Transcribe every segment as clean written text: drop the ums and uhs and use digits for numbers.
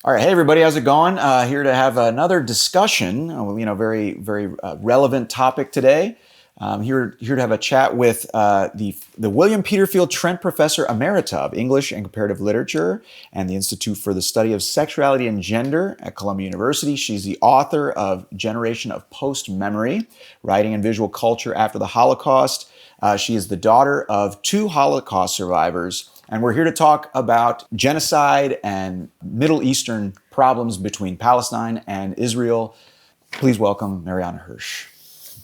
All right, hey everybody, how's it going? Here to have another discussion. Very, very relevant topic today. Here to have a chat with the William Peterfield Trent Professor Emerita of English and Comparative Literature and the Institute for the Study of Sexuality and Gender at Columbia University. She's the author of Generation of Postmemory, Writing and Visual Culture After the Holocaust. She is the daughter of two Holocaust survivors. And we're here to talk about genocide and Middle Eastern problems between Palestine and Israel. Please welcome Marianne Hirsch.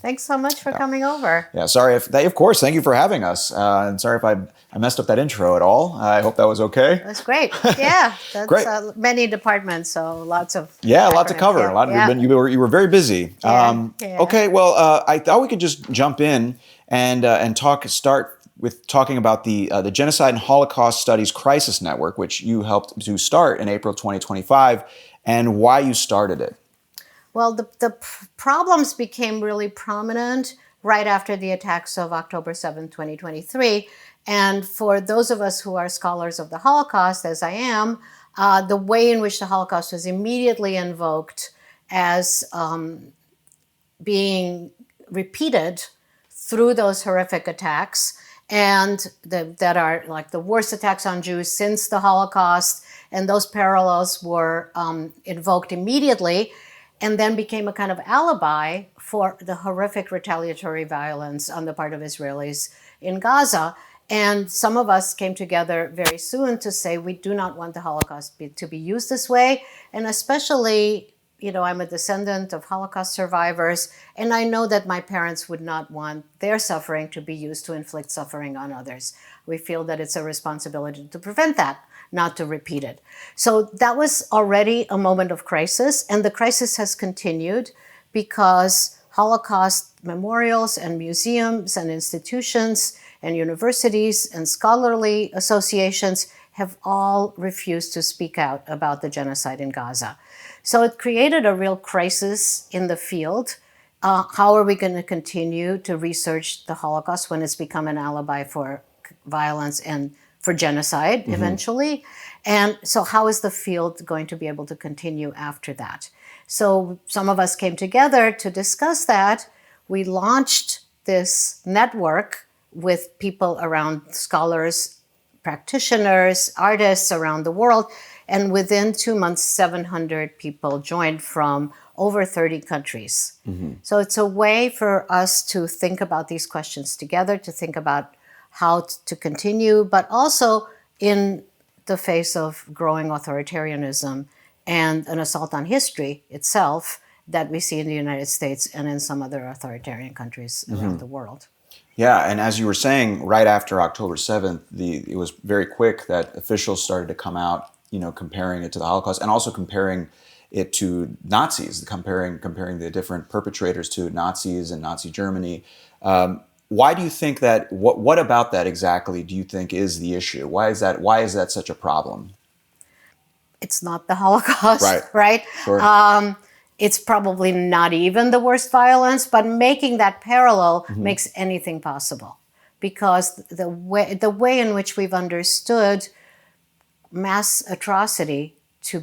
Thanks so much for coming over. Yeah, sorry of course, thank you for having us. And sorry if I messed up that intro at all. I hope that was okay. That's great. Yeah, that's Great. Many departments, so lots of Yeah, a lot to cover. Yeah. You were very busy. Yeah. Okay, well, I thought we could just jump in and start with talking about the Genocide and Holocaust Studies Crisis Network, which you helped to start in April 2025, and why you started it. Well, the problems became really prominent right after the attacks of October 7, 2023. And for those of us who are scholars of the Holocaust, as I am, the way in which the Holocaust was immediately invoked as being repeated through those horrific attacks, and that are like the worst attacks on Jews since the Holocaust, and those parallels were invoked immediately, and then became a kind of alibi for the horrific retaliatory violence on the part of Israelis in Gaza. And some of us came together very soon to say we do not want the Holocaust to be used this way, and especially, I'm a descendant of Holocaust survivors, and I know that my parents would not want their suffering to be used to inflict suffering on others. We feel that it's a responsibility to prevent that, not to repeat it. So that was already a moment of crisis, and the crisis has continued because Holocaust memorials and museums and institutions and universities and scholarly associations have all refused to speak out about the genocide in Gaza. So it created a real crisis in the field. How are we going to continue to research the Holocaust when it's become an alibi for violence and for genocide eventually? And so how is the field going to be able to continue after that? So some of us came together to discuss that. We launched this network with people around, scholars, practitioners, artists around the world. And within 2 months, 700 people joined from over 30 countries. So it's a way for us to think about these questions together, to think about how to continue, but also in the face of growing authoritarianism and an assault on history itself that we see in the United States and in some other authoritarian countries around the world. Yeah, and as you were saying, right after October 7th, it was very quick that officials started to come out, comparing it to the Holocaust and also comparing it to Nazis, comparing the different perpetrators to Nazis and Nazi Germany. Why do you think that? What about that exactly do you think is the issue? Why is that such a problem? It's not the Holocaust, right? Sure. It's probably not even the worst violence, but making that parallel makes anything possible, because the way in which we've understood mass atrocity to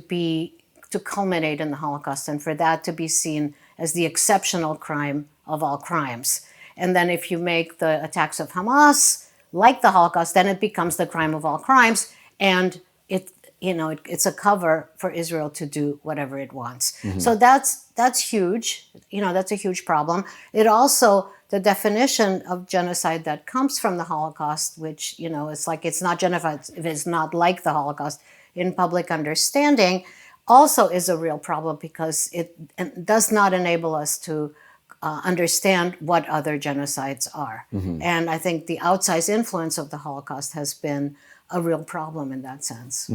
culminate in the Holocaust, and for that to be seen as the exceptional crime of all crimes. And then if you make the attacks of Hamas like the Holocaust, then it becomes the crime of all crimes, and it's a cover for Israel to do whatever it wants. So that's huge. That's a huge problem. It also, the definition of genocide that comes from the Holocaust, which, it's like it's not genocide if it's not like the Holocaust in public understanding, also is a real problem because it does not enable us to understand what other genocides are. And I think the outsized influence of the Holocaust has been a real problem in that sense.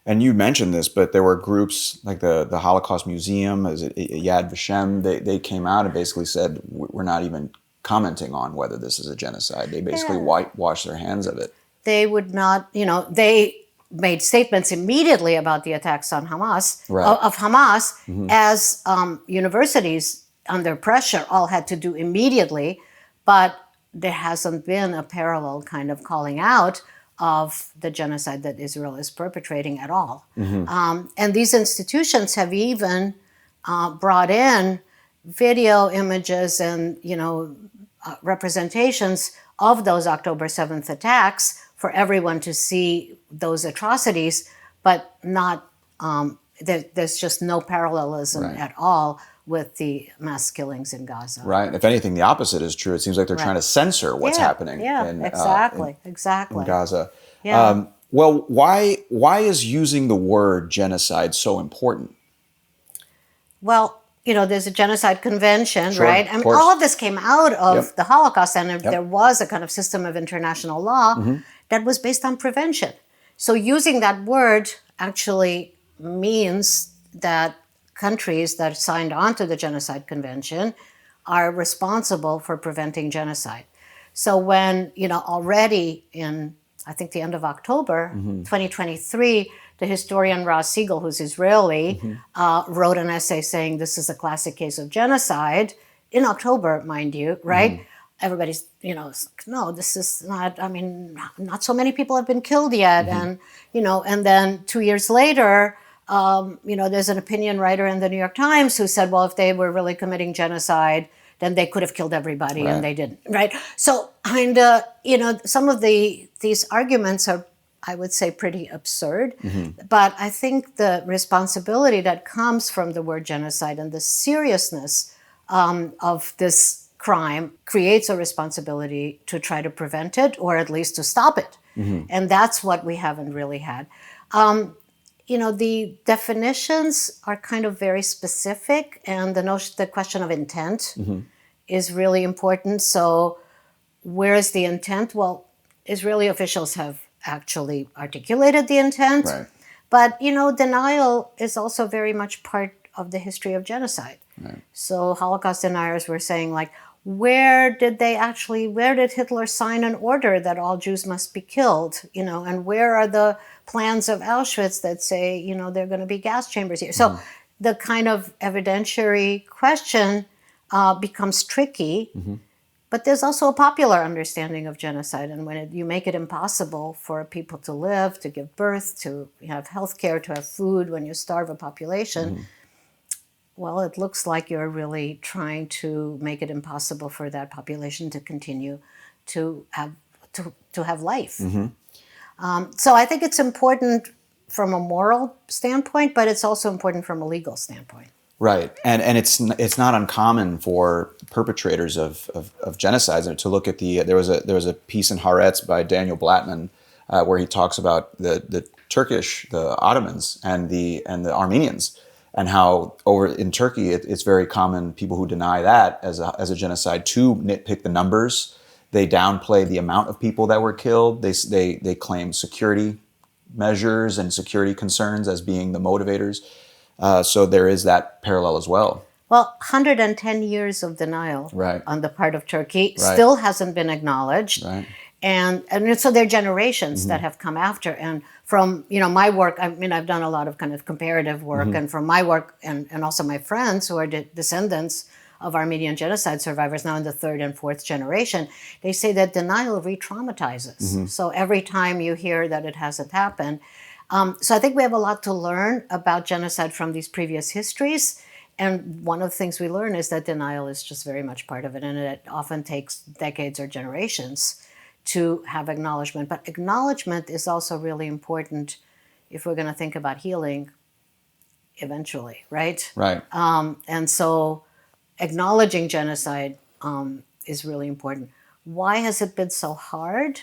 And you mentioned this, but there were groups like the Holocaust Museum, Yad Vashem, they came out and basically said, we're not even commenting on whether this is a genocide. They basically washed their hands of it. They would not, they made statements immediately about the attacks on Hamas, of Hamas, as universities under pressure all had to do immediately, but there hasn't been a parallel kind of calling out of the genocide that Israel is perpetrating at all. And these institutions have even brought in video images and representations of those October 7th attacks for everyone to see those atrocities, but not there's just no parallelism at all with the mass killings in Gaza. Right. If anything, the opposite is true. It seems like they're trying to censor what's happening. Exactly. In Gaza. Yeah. Well, why is using the word genocide so important? Well, there's a genocide convention, Sure, right? I mean, all of this came out of the Holocaust, and there was a kind of system of international law that was based on prevention. So using that word actually means that countries that signed on to the Genocide Convention are responsible for preventing genocide. So when, already in, I think the end of October 2023, the historian Ross Siegel, who's Israeli, wrote an essay saying this is a classic case of genocide, in October, mind you, right? Everybody's, no, this is not, not so many people have been killed yet. And, and then 2 years later, there's an opinion writer in the New York Times who said, well, if they were really committing genocide, then they could have killed everybody, and they didn't, right? So, some of these arguments are, I would say, pretty absurd. But I think the responsibility that comes from the word genocide and the seriousness of this crime creates a responsibility to try to prevent it, or at least to stop it. And that's what we haven't really had. The definitions are kind of very specific, and the question of intent is really important. So where is the intent? Well, Israeli officials have actually articulated the intent, but, denial is also very much part of the history of genocide. So Holocaust deniers were saying, where did Hitler sign an order that all Jews must be killed? And where are the plans of Auschwitz that say, there are going to be gas chambers here? So the kind of evidentiary question becomes tricky, but there's also a popular understanding of genocide. And when you make it impossible for people to live, to give birth, to have health care, to have food, when you starve a population, well, it looks like you're really trying to make it impossible for that population to continue to have life. So I think it's important from a moral standpoint, but it's also important from a legal standpoint. Right, and it's not uncommon for perpetrators of genocides to look at there was a piece in Haaretz by Daniel Blattman where he talks about the Turkish, the Ottomans, and the Armenians, and how over in Turkey it's very common, people who deny that as a genocide, to nitpick the numbers. They downplay the amount of people that were killed. They claim security measures and security concerns as being the motivators. So there is that parallel as well. Well, 110 years of denial on the part of Turkey still hasn't been acknowledged. And so there are generations that have come after. And from my work, I've done a lot of kind of comparative work, and from my work and also my friends who are descendants of Armenian genocide survivors, now in the third and fourth generation, they say that denial re-traumatizes. So every time you hear that it hasn't happened. So I think we have a lot to learn about genocide from these previous histories. And one of the things we learn is that denial is just very much part of it. And it often takes decades or generations to have acknowledgement. But acknowledgement is also really important if we're going to think about healing eventually, right? And so acknowledging genocide is really important. Why has it been so hard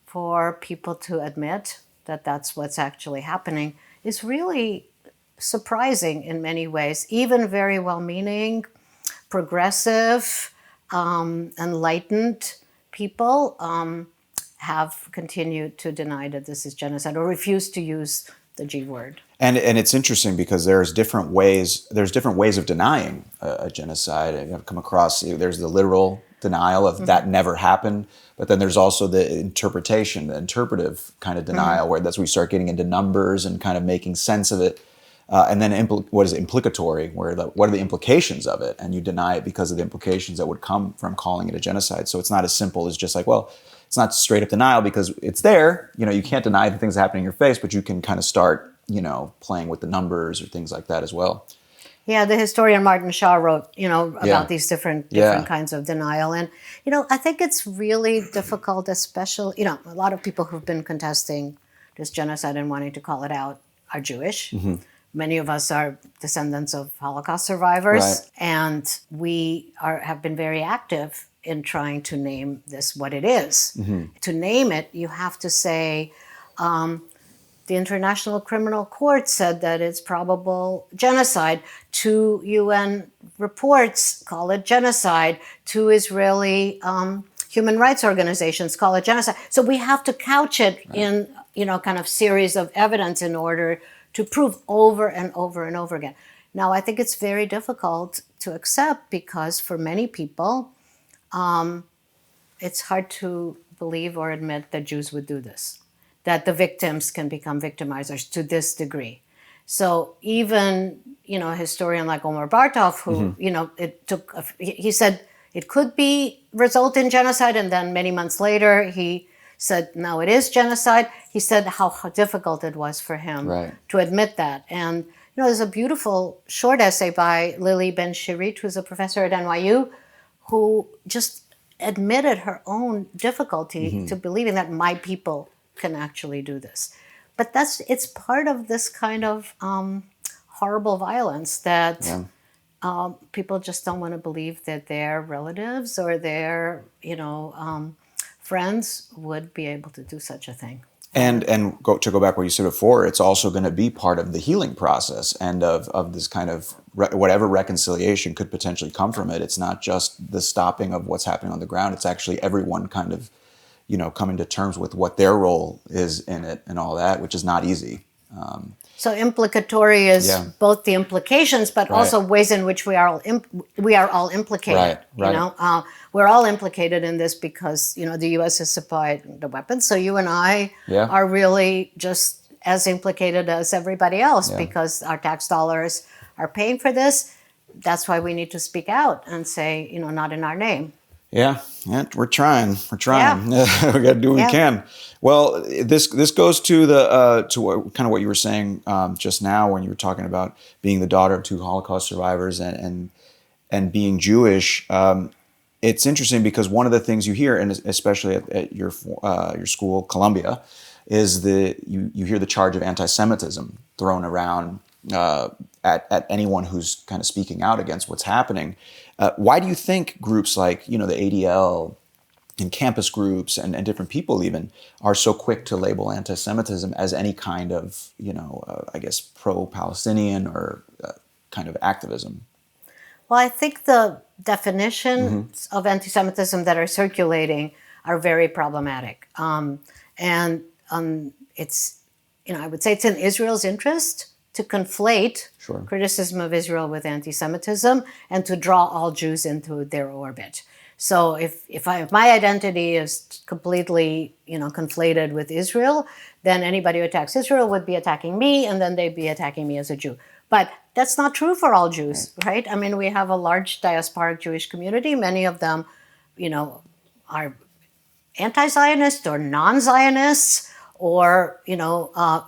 for people to admit that that's what's actually happening is really surprising in many ways. Even very well-meaning, progressive, enlightened people have continued to deny that this is genocide or refuse to use the G word. And it's interesting because there's different ways of denying a genocide. I've come across, there's the literal denial of that never happened, but then there's also the interpretation, the interpretive kind of denial, where that's where we start getting into numbers and kind of making sense of it. And then what is it, implicatory, what are the implications of it? And you deny it because of the implications that would come from calling it a genocide. So it's not as simple as just like, well, it's not straight up denial because it's there. You can't deny the things that happen in your face, but you can kind of start, playing with the numbers or things like that as well. Yeah, the historian Martin Shaw wrote, about Yeah. these different Yeah. kinds of denial. And, I think it's really difficult, especially, a lot of people who've been contesting this genocide and wanting to call it out are Jewish. Mm-hmm. Many of us are descendants of Holocaust survivors. Right. And we have been very active in trying to name this what it is. Mm-hmm. To name it, you have to say, the International Criminal Court said that it's probable genocide. 2 UN reports call it genocide. 2 Israeli human rights organizations call it genocide. So we have to couch it in, kind of series of evidence in order to prove over and over and over again. Now, I think it's very difficult to accept because for many people, it's hard to believe or admit that Jews would do this, that the victims can become victimizers to this degree. So even, a historian like Omar Bartov, who, he said it could result in genocide. And then many months later, he said, no, it is genocide. He said how difficult it was for him to admit that. And, there's a beautiful short essay by Lily Ben-Shirit, who's a professor at NYU, who just admitted her own difficulty to believing that my people can actually do this. But it's part of this kind of horrible violence that people just don't want to believe that their relatives or their, friends would be able to do such a thing. And to go back what you said before, it's also going to be part of the healing process and of this kind of whatever reconciliation could potentially come from it. It's not just the stopping of what's happening on the ground. It's actually everyone kind of, coming to terms with what their role is in it and all that, which is not easy. So implicatory is both the implications, but also ways in which we are all implicated. Right. We're all implicated in this because the U.S. has supplied the weapons. So you and I are really just as implicated as everybody else because our tax dollars are paying for this. That's why we need to speak out and say, not in our name. Yeah, we're trying. We got to do what we can. Well, this goes to kind of what you were saying just now when you were talking about being the daughter of 2 Holocaust survivors and being Jewish. It's interesting because one of the things you hear, and especially at your school, Columbia, is you hear the charge of anti-Semitism thrown around at anyone who's kind of speaking out against what's happening. Why do you think groups like, the ADL and campus groups and different people even are so quick to label anti-Semitism as any kind of, I guess, pro-Palestinian or kind of activism? Well, I think the definitions of anti-Semitism that are circulating are very problematic. It's, I would say it's in Israel's interest to conflate criticism of Israel with anti-Semitism and to draw all Jews into their orbit. So if my identity is completely, conflated with Israel, then anybody who attacks Israel would be attacking me, and then they'd be attacking me as a Jew. But that's not true for all Jews, right? I mean, we have a large diasporic Jewish community. Many of them, are anti-Zionist or non-Zionists, or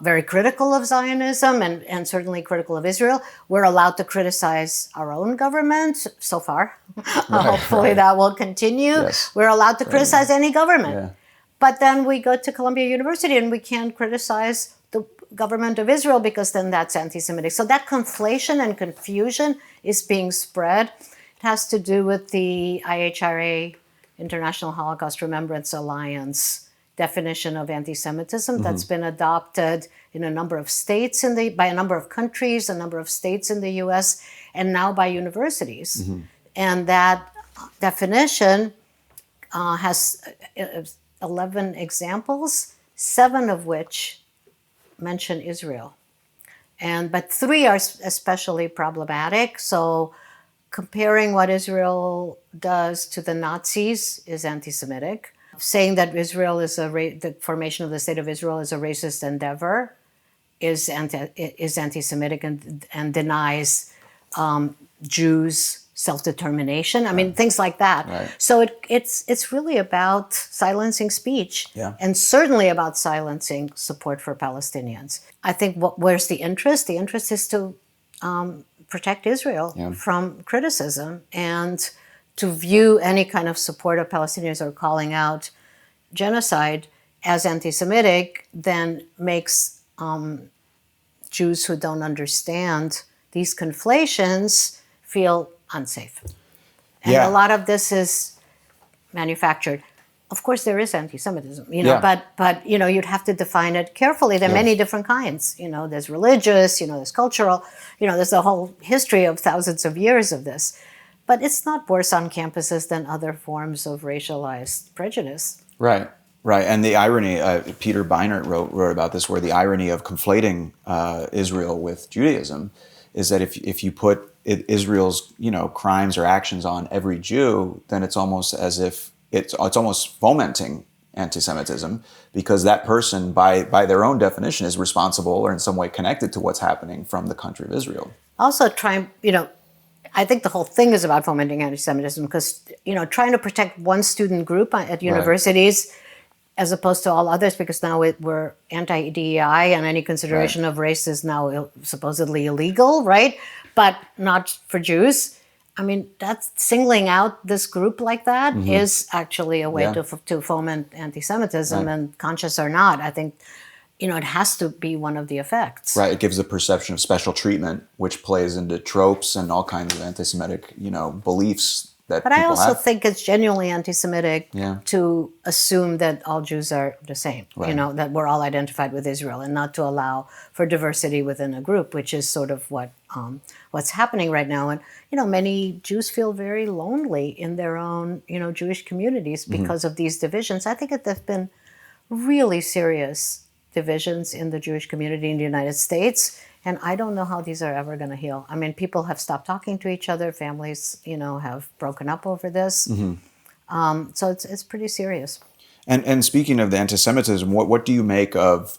very critical of Zionism and certainly critical of Israel. We're allowed to criticize our own government so far. Hopefully that will continue. Yes. We're allowed to criticize any government. But then we go to Columbia University and we can't criticize the government of Israel because then that's anti-Semitic. So that conflation and confusion is being spread. It has to do with the IHRA, International Holocaust Remembrance Alliance, definition of anti-Semitism that's been adopted in a number of states by a number of countries, a number of states in the U.S., and now by universities. And that definition has 11 examples, 7 of which mention Israel. But 3 are especially problematic. So comparing what Israel does to the Nazis is anti-Semitic. Saying that the formation of the state of Israel is a racist endeavor is anti-Semitic and denies Jews self-determination. I mean, things like that. Right. So it's really about silencing speech, and certainly about silencing support for Palestinians. I think where's the interest? The interest is to protect Israel from criticism, and to view any kind of support of Palestinians or calling out genocide as anti-Semitic then makes Jews who don't understand these conflations feel unsafe. And a lot of this is manufactured. Of course, there is anti-Semitism, but you'd have to define it carefully. There are many different kinds. There's religious, there's cultural, there's a whole history of thousands of years of this. But it's not worse on campuses than other forms of racialized prejudice. Right. Right, and the irony, Peter Beinart wrote about this, where the irony of conflating Israel with Judaism is that if you put Israel's crimes or actions on every Jew, then it's almost as if it's almost fomenting anti-Semitism, because that person, by their own definition, is responsible or in some way connected to what's happening from the country of Israel. Also, I think the whole thing is about fomenting anti-Semitism, because trying to protect one student group at universities. Right. As opposed to all others, because now we're anti-DEI and any consideration of race is now supposedly illegal, right? But not for Jews. I mean, that's singling out this group like that is actually a way to foment anti-Semitism, and conscious or not, I think, it has to be one of the effects. Right, it gives the perception of special treatment, which plays into tropes and all kinds of anti-Semitic, beliefs. But I also think it's genuinely anti-Semitic to assume that all Jews are the same, that we're all identified with Israel, and not to allow for diversity within a group, which is sort of what's happening right now. And, many Jews feel very lonely in their own, Jewish communities because of these divisions. I think that there have been really serious divisions in the Jewish community in the United States. And I don't know how these are ever going to heal. I mean, people have stopped talking to each other. Families, have broken up over this. So it's pretty serious. And speaking of the anti-Semitism, what do you make of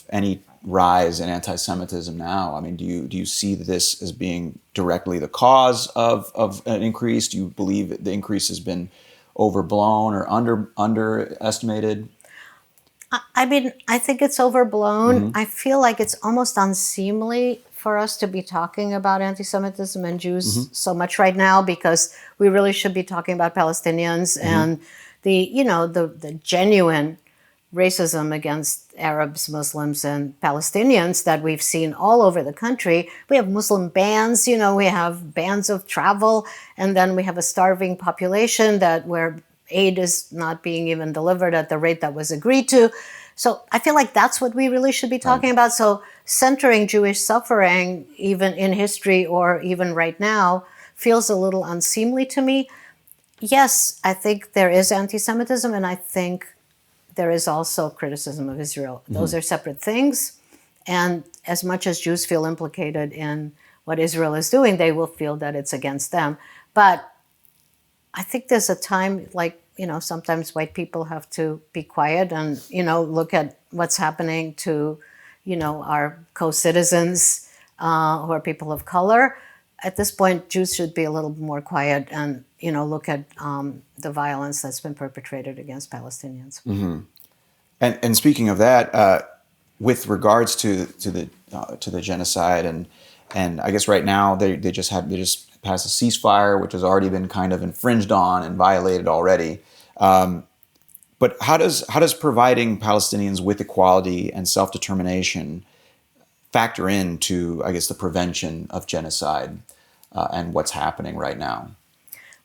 any rise in anti-Semitism now? I mean, do you see this as being directly the cause of an increase? Do you believe the increase has been overblown or underestimated? I mean, I think it's overblown. I feel like it's almost unseemly for us to be talking about anti-Semitism and Jews so much right now, because we really should be talking about Palestinians and the genuine racism against Arabs, Muslims, and Palestinians that we've seen all over the country. We have Muslim bans, we have bans of travel, and then we have a starving population where aid is not being even delivered at the rate that was agreed to. So I feel like that's what we really should be talking about. So centering Jewish suffering, even in history or even right now, feels a little unseemly to me. Yes, I think there is anti-Semitism, and I think there is also criticism of Israel. Those are separate things. And as much as Jews feel implicated in what Israel is doing, they will feel that it's against them. But I think there's a time, sometimes white people have to be quiet and, look at what's happening to, our co-citizens who are people of color. At this point, Jews should be a little more quiet and, look at the violence that's been perpetrated against Palestinians. And speaking of that, with regards to the genocide, and I guess right now they just passed a ceasefire, which has already been kind of infringed on and violated already. But how does providing Palestinians with equality and self-determination factor into, I guess, the prevention of genocide and what's happening right now?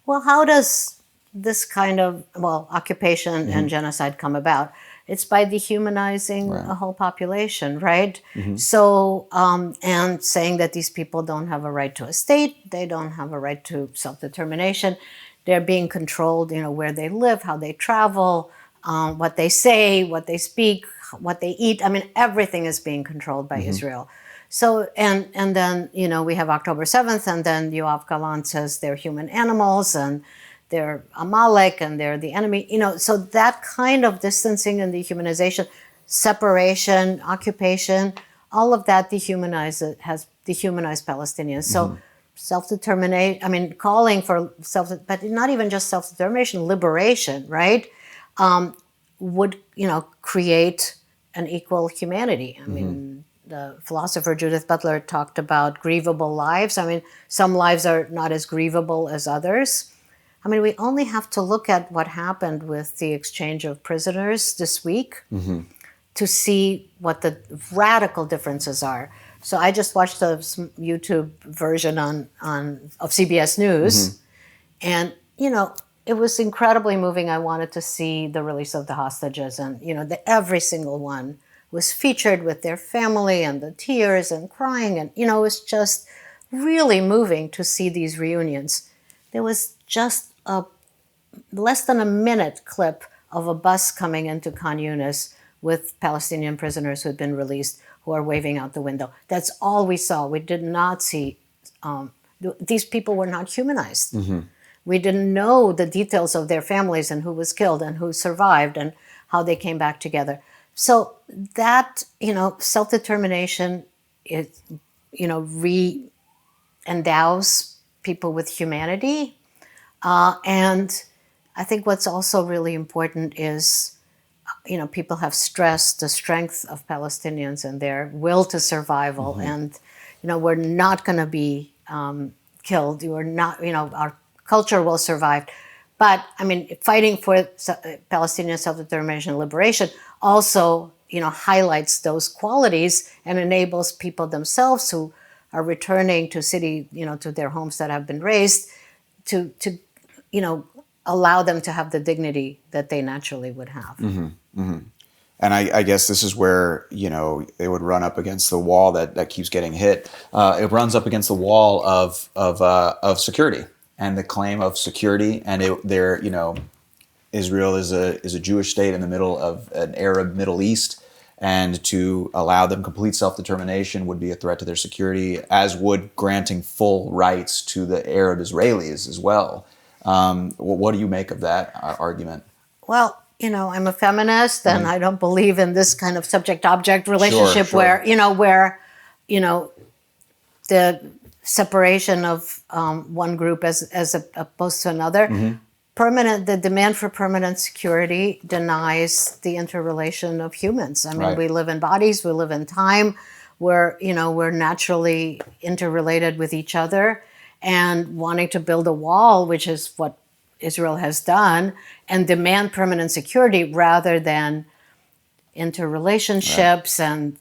Well, how does this kind of occupation and genocide come about? It's by dehumanizing a whole population, right? So, and saying that these people don't have a right to a state, they don't have a right to self-determination. They're being controlled, where they live, how they travel, what they say, what they speak, what they eat. I mean, everything is being controlled by Israel. So, and then, we have October 7th, and then Yoav Gallant says they're human animals, and they're Amalek, and they're the enemy. So that kind of distancing and dehumanization, separation, occupation, all of that has dehumanized Palestinians. So self-determination, I mean, calling for but not even just self-determination, liberation, right? Would, create an equal humanity. I mean, the philosopher Judith Butler talked about grievable lives. I mean, some lives are not as grievable as others. I mean, we only have to look at what happened with the exchange of prisoners this week to see what the radical differences are. So I just watched a YouTube version of CBS News, and it was incredibly moving. I wanted to see the release of the hostages, and every single one was featured with their family and the tears and crying, and it was just really moving to see these reunions. There was just a less than a minute clip of a bus coming into Khan Yunis with Palestinian prisoners who had been released who are waving out the window. That's all we saw. We did not see, these people were not humanized. We didn't know the details of their families and who was killed and who survived and how they came back together. So that, self-determination, it, re-endows people with humanity. And I think what's also really important is, people have stressed the strength of Palestinians and their will to survival. And, we're not going to be killed. We're not, our culture will survive. But, I mean, fighting for Palestinian self-determination and liberation also, highlights those qualities and enables people themselves who are returning to to their homes that have been razed to allow them to have the dignity that they naturally would have. And I guess this is where, it would run up against the wall that keeps getting hit. It runs up against the wall of security and the claim of security. And Israel is a Jewish state in the middle of an Arab Middle East. And to allow them complete self-determination would be a threat to their security, as would granting full rights to the Arab Israelis as well. What do you make of that argument? Well, I'm a feminist, and I don't believe in this kind of subject-object relationship where the separation of one group as opposed to another. The demand for permanent security denies the interrelation of humans. I mean, we live in bodies, we live in time, we're naturally interrelated with each other, and wanting to build a wall, which is what Israel has done, and demand permanent security rather than interrelationships and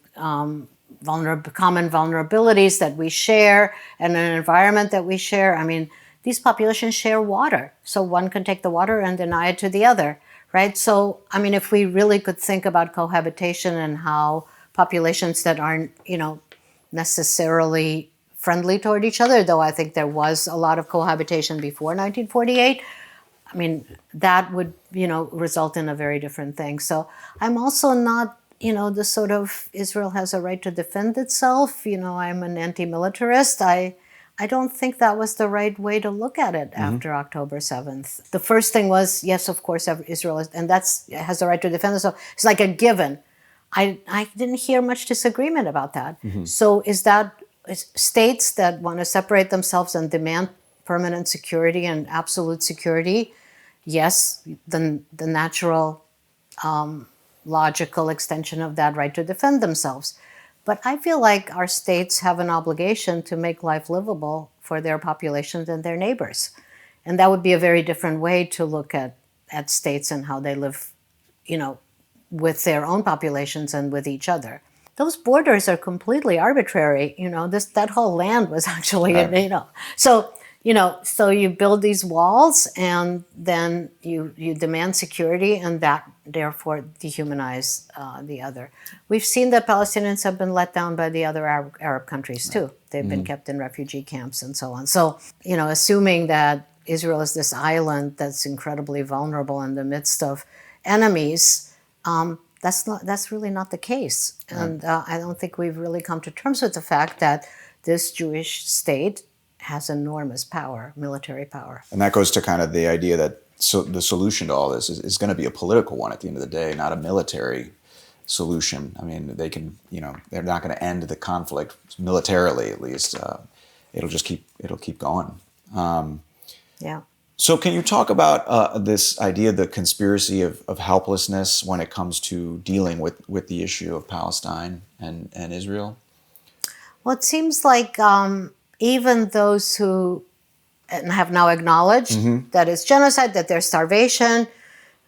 common vulnerabilities that we share and an environment that we share. I mean, these populations share water, so one can take the water and deny it to the other, right? So, I mean, if we really could think about cohabitation and how populations that aren't, necessarily friendly toward each other, though I think there was a lot of cohabitation before 1948, I mean, that would, result in a very different thing. So I'm also not, the sort of Israel has a right to defend itself. I'm an anti-militarist. I don't think that was the right way to look at it after October 7th. The first thing was, yes, of course, Israel has the right to defend itself. It's like a given. I didn't hear much disagreement about that. So is states that want to separate themselves and demand permanent security and absolute security? Yes, the natural, logical extension of that right to defend themselves. But I feel like our states have an obligation to make life livable for their populations and their neighbors. And that would be a very different way to look at states and how they live, with their own populations and with each other. Those borders are completely arbitrary. That whole land was actually, so you build these walls and then you demand security, and that therefore dehumanize the other. We've seen that Palestinians have been let down by the other Arab countries too. They've been kept in refugee camps and so on. So, assuming that Israel is this island that's incredibly vulnerable in the midst of enemies, that's really not the case. And I don't think we've really come to terms with the fact that this Jewish state has enormous power, military power. And that goes to kind of the idea that the solution to all this is going to be a political one at the end of the day, not a military solution. I mean, they can, they're not going to end the conflict militarily, at least. it'll keep going. Yeah. So can you talk about this idea, the conspiracy of helplessness when it comes to dealing with the issue of Palestine and Israel? Well, it seems like even those who have now acknowledged that it's genocide, that there's starvation,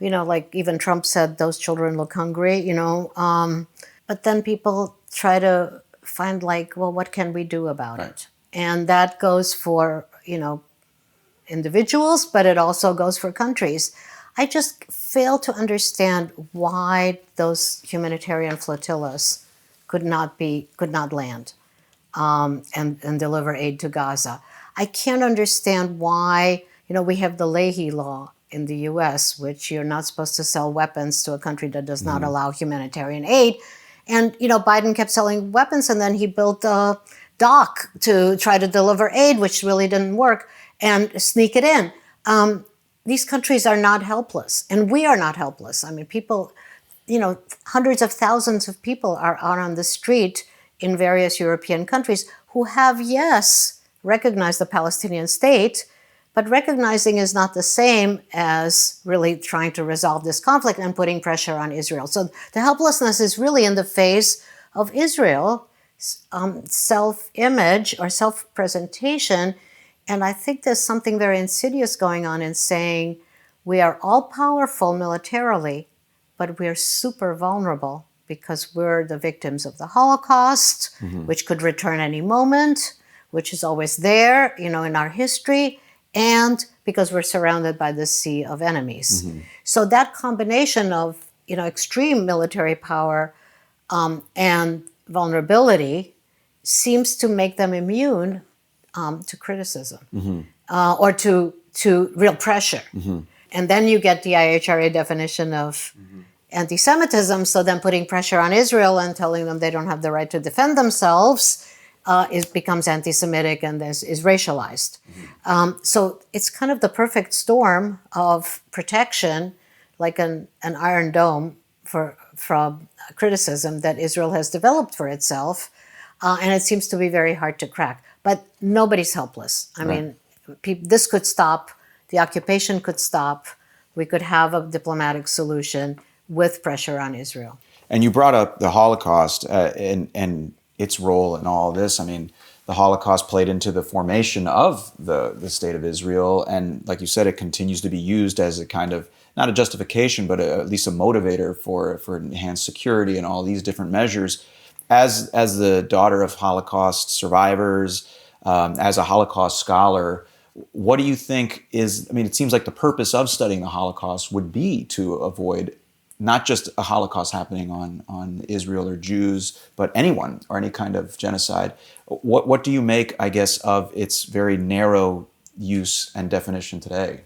like even Trump said, those children look hungry, but then people try to find like, well, what can we do about it? And that goes for, individuals, but it also goes for countries. I just fail to understand why those humanitarian flotillas could not land and deliver aid to Gaza. I can't understand why, we have the Leahy law in the US, which you're not supposed to sell weapons to a country that does not allow humanitarian aid. And, Biden kept selling weapons, and then he built a dock to try to deliver aid, which really didn't work, and sneak it in. These countries are not helpless, and we are not helpless. I mean, people, hundreds of thousands of people are out on the street in various European countries who have, yes, recognized the Palestinian state, but recognizing is not the same as really trying to resolve this conflict and putting pressure on Israel. So the helplessness is really in the face of Israel, self-image or self-presentation. And I think there's something very insidious going on in saying we are all powerful militarily, but we're super vulnerable because we're the victims of the Holocaust, which could return any moment, which is always there, in our history, and because we're surrounded by the sea of enemies. So that combination of, extreme military power and vulnerability seems to make them immune to criticism or to real pressure. And then you get the IHRA definition of anti-Semitism, so then putting pressure on Israel and telling them they don't have the right to defend themselves becomes anti-Semitic and is racialized. So it's kind of the perfect storm of protection, like an iron dome from criticism that Israel has developed for itself, and it seems to be very hard to crack. But nobody's helpless. I mean, this could stop, the occupation could stop, we could have a diplomatic solution with pressure on Israel. And you brought up the Holocaust and its role in all of this. I mean, the Holocaust played into the formation of the state of Israel. And like you said, it continues to be used as a kind of, not a justification, but at least a motivator for enhanced security and all these different measures. As the daughter of Holocaust survivors, as a Holocaust scholar, what do you think is, I mean, it seems like the purpose of studying the Holocaust would be to avoid not just a Holocaust happening on Israel or Jews, but anyone or any kind of genocide. What do you make, I guess, of its very narrow use and definition today?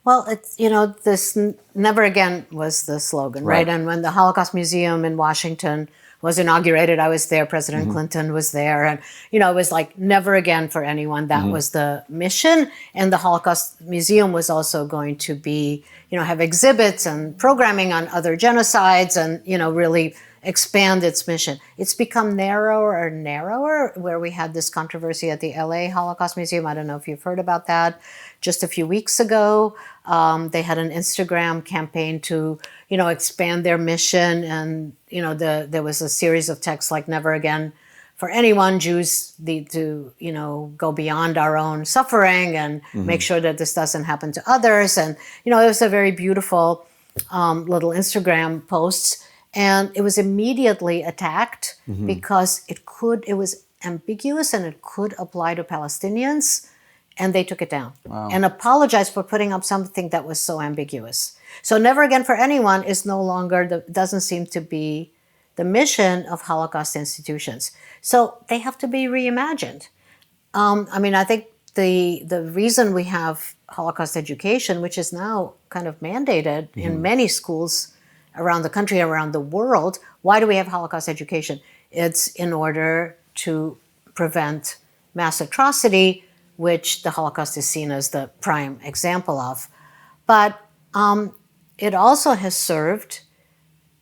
Well, it's, this never again was the slogan, right? And when the Holocaust Museum in Washington was inaugurated, I was there, President Clinton was there, and, it was like never again for anyone. That was the mission. And the Holocaust Museum was also going to be, have exhibits and programming on other genocides and, really expand its mission. It's become narrower and narrower, where we had this controversy at the LA Holocaust Museum. I don't know if you've heard about that. Just a few weeks ago, they had an Instagram campaign to, expand their mission. And, there was a series of texts like never again for anyone. Jews need to, go beyond our own suffering and make sure that this doesn't happen to others. And, it was a very beautiful little Instagram posts. And it was immediately attacked because it was ambiguous and it could apply to Palestinians. And they took it down and apologized for putting up something that was so ambiguous. So never again for anyone is no longer, doesn't seem to be the mission of Holocaust institutions. So they have to be reimagined. I think the reason we have Holocaust education, which is now kind of mandated in many schools around the country, around the world, why do we have Holocaust education? It's in order to prevent mass atrocity, which the Holocaust is seen as the prime example of. But it also has served,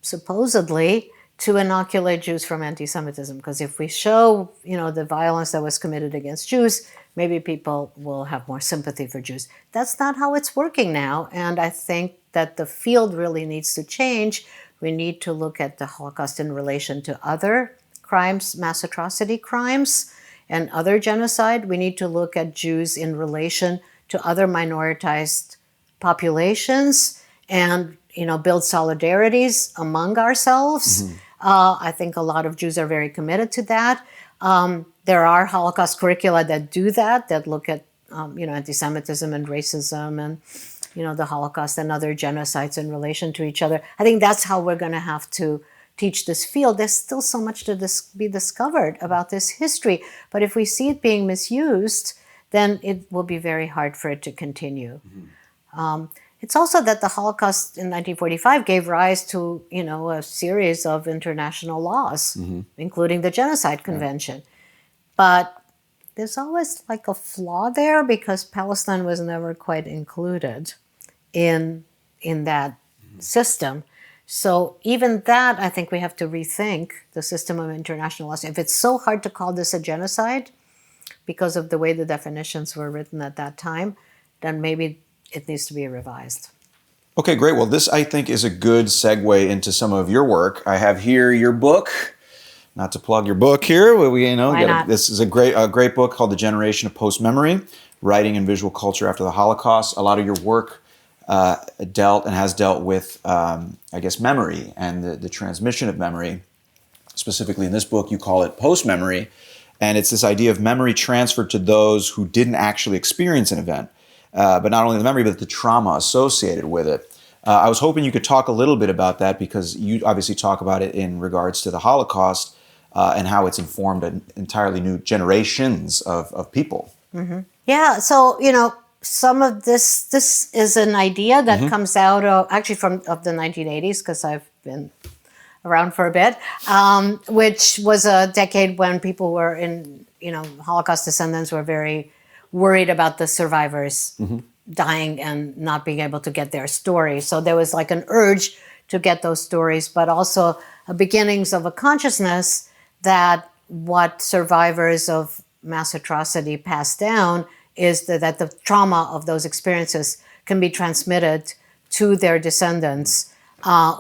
supposedly, to inoculate Jews from anti-Semitism, because if we show, the violence that was committed against Jews, maybe people will have more sympathy for Jews. That's not how it's working now, and I think that the field really needs to change. We need to look at the Holocaust in relation to other crimes, mass atrocity crimes, and other genocide. We need to look at Jews in relation to other minoritized populations and build solidarities among ourselves. I think a lot of Jews are very committed to that. There are Holocaust curricula that do that look at anti-Semitism and racism and the Holocaust and other genocides in relation to each other. I think that's how we're going to have to teach this field. There's still so much to be discovered about this history, but if we see it being misused, then it will be very hard for it to continue. It's also that the Holocaust in 1945 gave rise to, a series of international laws, including the Genocide Convention. But there's always like a flaw there because Palestine was never quite included in that system. So even that, I think we have to rethink the system of international laws. If it's so hard to call this a genocide because of the way the definitions were written at that time, then maybe it needs to be revised. Okay, great. Well, this, I think, is a good segue into some of your work. I have here your book. Not to plug your book here, but this is a great book called The Generation of Postmemory, Writing and Visual Culture After the Holocaust. A lot of your work has dealt with, memory and the transmission of memory. Specifically in this book, you call it Postmemory, and it's this idea of memory transferred to those who didn't actually experience an event. But not only the memory, but the trauma associated with it. I was hoping you could talk a little bit about that because you obviously talk about it in regards to the Holocaust and how it's informed an entirely new generations of people. Mm-hmm. Yeah, so, some of this is an idea that comes out of the 1980s, because I've been around for a bit, which was a decade when people were Holocaust descendants were very worried about the survivors dying and not being able to get their story. So there was like an urge to get those stories, but also beginnings of a consciousness that what survivors of mass atrocity pass down is that the trauma of those experiences can be transmitted to their descendants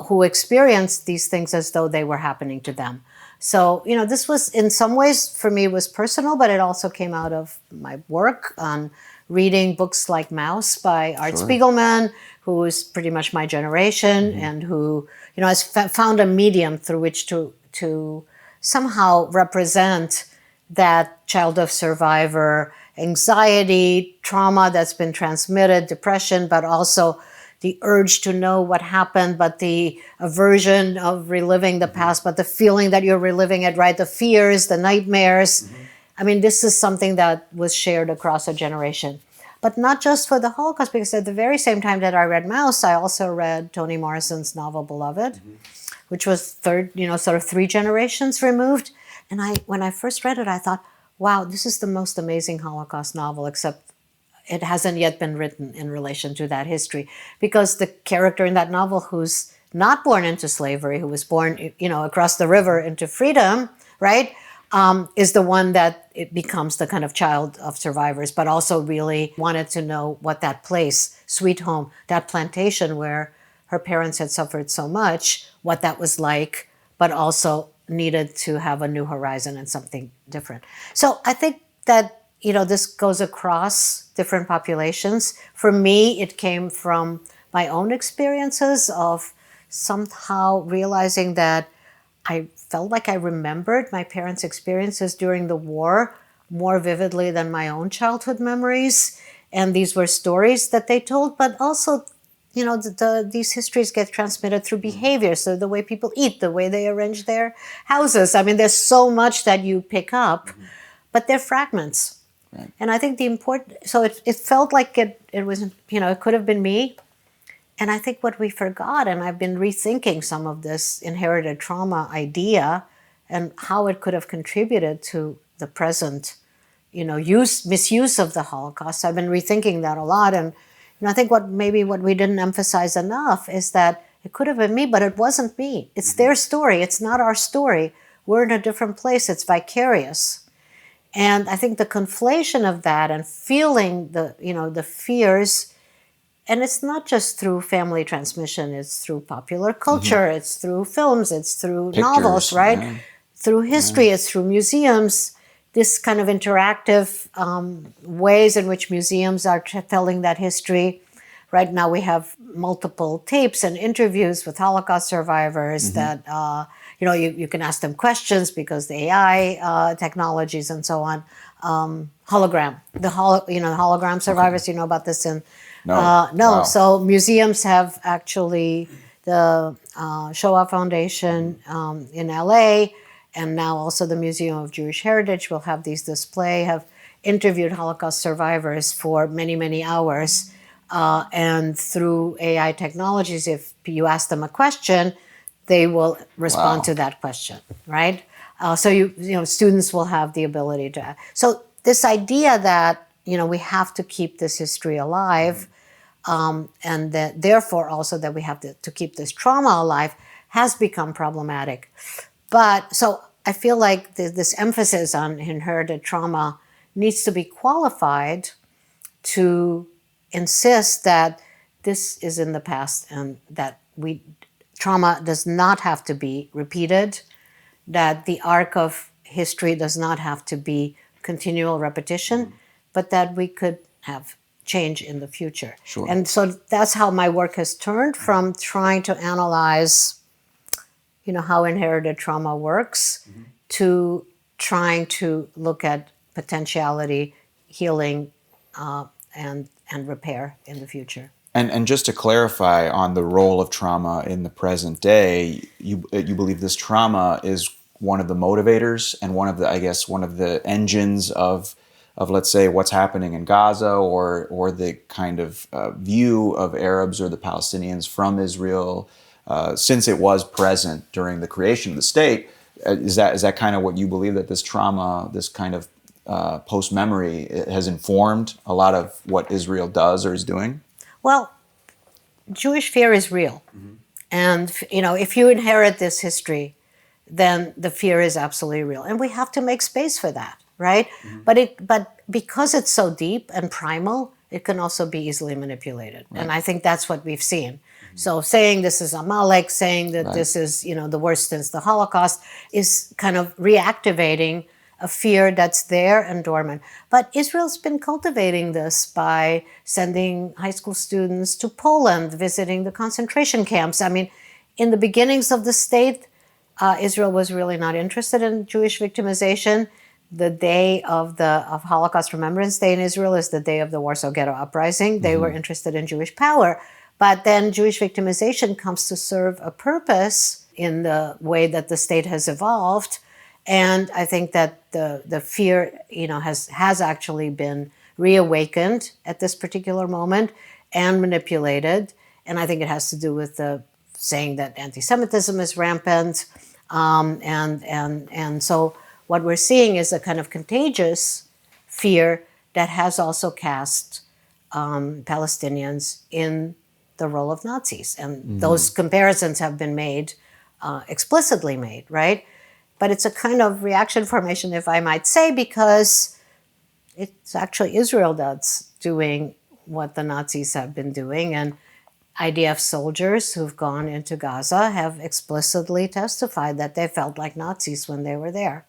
who experience these things as though they were happening to them. So, this was, in some ways, for me, was personal, but it also came out of my work on reading books like Mouse by Art Spiegelman, who is pretty much my generation and who, has found a medium through which to somehow represent that child of survivor anxiety, trauma that's been transmitted, depression, but also the urge to know what happened, but the aversion of reliving the past, but the feeling that you're reliving it, right? The fears, the nightmares. I mean, this is something that was shared across a generation. But not just for the Holocaust, because at the very same time that I read Mouse, I also read Toni Morrison's novel Beloved, which was sort of 3 generations removed. And when I first read it, I thought, wow, this is the most amazing Holocaust novel, except it hasn't yet been written in relation to that history, because the character in that novel who's not born into slavery, who was born, across the river into freedom, right, is the one that it becomes the kind of child of survivors, but also really wanted to know what that place, Sweet Home, that plantation where her parents had suffered so much, what that was like, but also needed to have a new horizon and something different. So I think that this goes across different populations. For me, it came from my own experiences of somehow realizing that I felt like I remembered my parents' experiences during the war more vividly than my own childhood memories. And these were stories that they told, but also, these histories get transmitted through behavior. So the way people eat, the way they arrange their houses. I mean, there's so much that you pick up, but they're fragments. Right. And I think so it felt like it was, it could have been me. And I think what we forgot, and I've been rethinking some of this inherited trauma idea and how it could have contributed to the present, misuse of the Holocaust. I've been rethinking that a lot. And I think what we didn't emphasize enough is that It could have been me, but it wasn't me. It's their story. It's not our story. We're in a different place. It's vicarious. And I think the conflation of that and feeling the fears, and it's not just through family transmission, it's through popular culture, it's through films, it's through novels, right? Yeah. Through history, it's through museums, this kind of interactive ways in which museums are telling that history. Right now we have multiple tapes and interviews with Holocaust survivors that, you can ask them questions because the AI technologies and so on. Hologram, the hologram survivors, you know about this? No. Wow. So museums have actually, the Shoah Foundation in LA, and now also the Museum of Jewish Heritage will have these display, have interviewed Holocaust survivors for many, many hours. And through AI technologies, if you ask them a question, they will respond to that question, right? So students will have the ability to. So this idea that we have to keep this history alive, and that therefore also that we have to keep this trauma alive, has become problematic. But so I feel like this emphasis on inherited trauma needs to be qualified to insist that this is in the past and that trauma does not have to be repeated, that the arc of history does not have to be continual repetition, but that we could have change in the future. Sure. And so that's how my work has turned from trying to analyze, how inherited trauma works, to trying to look at potentiality, healing, and repair in the future. And just to clarify on the role of trauma in the present day, you believe this trauma is one of the motivators and one of the engines of let's say what's happening in Gaza or the kind of view of Arabs or the Palestinians from Israel since it was present during the creation of the state. Is that kind of what you believe, that this trauma, this kind of post-memory, has informed a lot of what Israel does or is doing? Well, Jewish fear is real. And, if you inherit this history, then the fear is absolutely real. And we have to make space for that, right? But because it's so deep and primal, it can also be easily manipulated. Right. And I think that's what we've seen. So saying this is Amalek, saying that this is, the worst since the Holocaust, is kind of reactivating a fear that's there and dormant. But Israel's been cultivating this by sending high school students to Poland, visiting the concentration camps. I mean, in the beginnings of the state, Israel was really not interested in Jewish victimization. The day of Holocaust Remembrance Day in Israel is the day of the Warsaw Ghetto Uprising. They were interested in Jewish power. But then Jewish victimization comes to serve a purpose in the way that the state has evolved. And I think that the fear, has actually been reawakened at this particular moment and manipulated. And I think it has to do with the saying that antisemitism is rampant. And so what we're seeing is a kind of contagious fear that has also cast Palestinians in the role of Nazis. And those comparisons have been made, explicitly made, right? But it's a kind of reaction formation, if I might say, because it's actually Israel that's doing what the Nazis have been doing. And IDF soldiers who've gone into Gaza have explicitly testified that they felt like Nazis when they were there.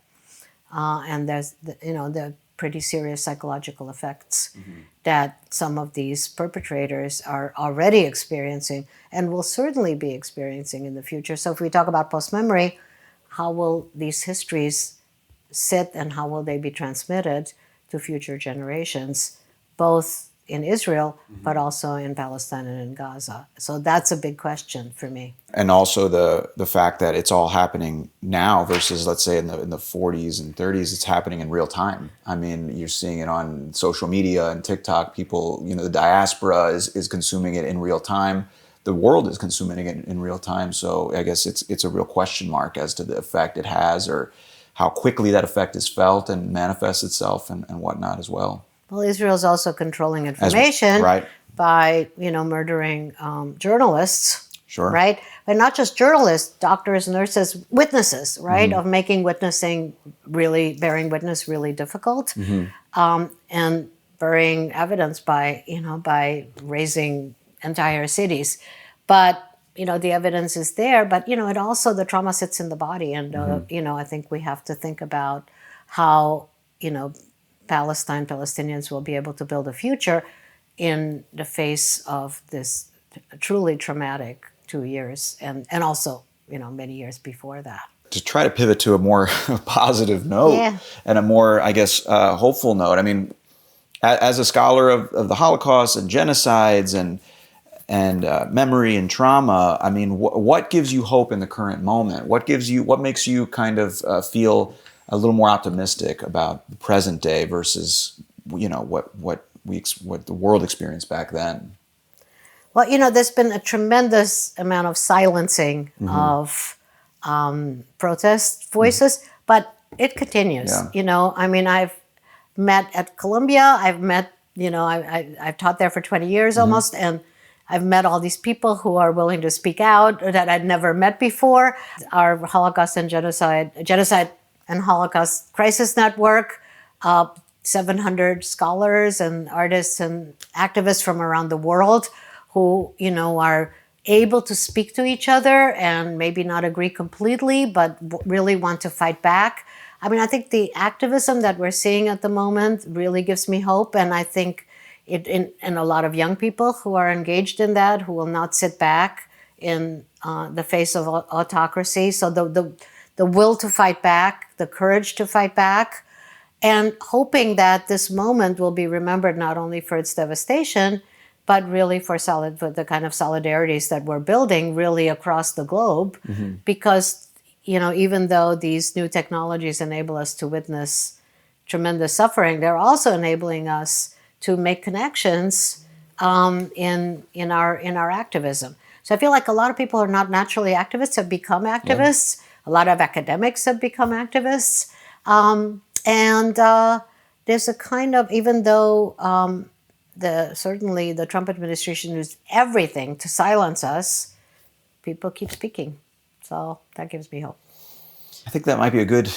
And there's, the pretty serious psychological effects that some of these perpetrators are already experiencing and will certainly be experiencing in the future. So if we talk about post-memory, how will these histories sit and how will they be transmitted to future generations, both in Israel, but also in Palestine and in Gaza? So that's a big question for me. And also the fact that it's all happening now versus, let's say, in the 40s and 30s, it's happening in real time. I mean, you're seeing it on social media and TikTok. People, the diaspora is consuming it in real time. The world is consuming it in real time. So I guess it's a real question mark as to the effect it has or how quickly that effect is felt and manifests itself and whatnot as well. Well, Israel's also controlling information by, murdering journalists. Sure. right? But not just journalists, doctors, nurses, witnesses, right? Of making bearing witness really difficult, and burying evidence by razing entire cities. But the evidence is there, but it also, the trauma sits in the body, and I think we have to think about how Palestinians will be able to build a future in the face of this truly traumatic 2 years, and also many years before that. To try to pivot to a more positive note and a more, I guess, hopeful note. I mean, as a scholar of the Holocaust and genocides and memory and trauma, I mean, what gives you hope in the current moment? What makes you kind of feel a little more optimistic about the present day versus what the world experienced back then? Well, there's been a tremendous amount of silencing of protest voices, but it continues. I mean, I've met at Columbia. I've met, I've taught there for 20 years almost, and I've met all these people who are willing to speak out that I'd never met before. Our Holocaust and Genocide and Holocaust Crisis Network, 700 scholars and artists and activists from around the world who, are able to speak to each other and maybe not agree completely, but really want to fight back. I mean, I think the activism that we're seeing at the moment really gives me hope, and I think in a lot of young people who are engaged in that, who will not sit back in the face of autocracy. So the will to fight back, the courage to fight back, and hoping that this moment will be remembered not only for its devastation, but really for the kind of solidarities that we're building really across the globe. Because, even though these new technologies enable us to witness tremendous suffering, they're also enabling us to make connections in our activism. So I feel like a lot of people who are not naturally activists have become activists. A lot of academics have become activists. And there's a kind of, even though certainly the Trump administration used everything to silence us, people keep speaking. So that gives me hope. I think that might be a good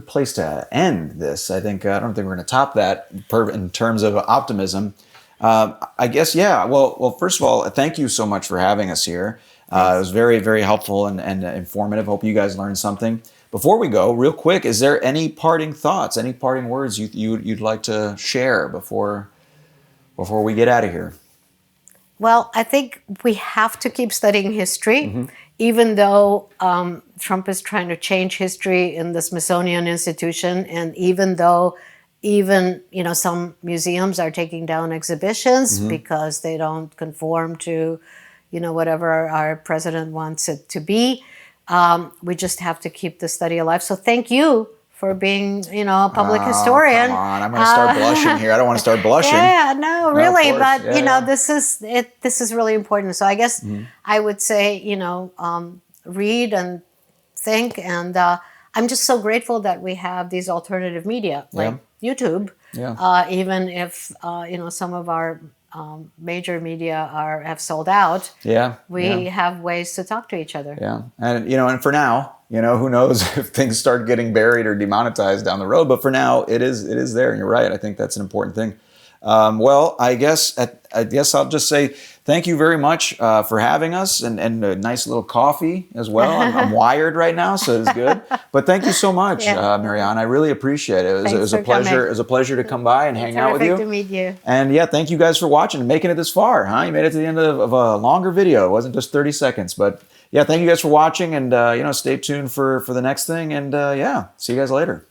place to end this. I don't think we're going to top that in terms of optimism. I guess, yeah. Well, first of all, thank you so much for having us here. It was very, very helpful and informative. Hope you guys learned something. Before we go, real quick, is there any parting thoughts, any parting words you'd like to share before we get out of here? Well, I think we have to keep studying history, even though Trump is trying to change history in the Smithsonian Institution, and even though some museums are taking down exhibitions because they don't conform to, whatever our president wants it to be. We just have to keep the study alive. So thank you for being, a public historian. Come on, I'm going to start blushing here. I don't want to start blushing. Yeah, no, really. No, but, yeah. This is really important. So I guess I would say, read and think. And I'm just so grateful that we have these alternative media like YouTube. Yeah. Even if, some of our major media have sold out. We have ways to talk to each other. Yeah. And, and for now, who knows if things start getting buried or demonetized down the road. But for now, it is there. And you're right. I think that's an important thing. Well, I guess I'll just say thank you very much for having us, and a nice little coffee as well. I'm wired right now, so it's good. But thank you so much, Marianne. I really appreciate it. It was a pleasure. It was a pleasure to come by and hang out with you. Terrific to meet you. And thank you guys for watching and making it this far. You made it to the end of a longer video. It wasn't just 30 seconds, but thank you guys for watching, and stay tuned for the next thing. And see you guys later.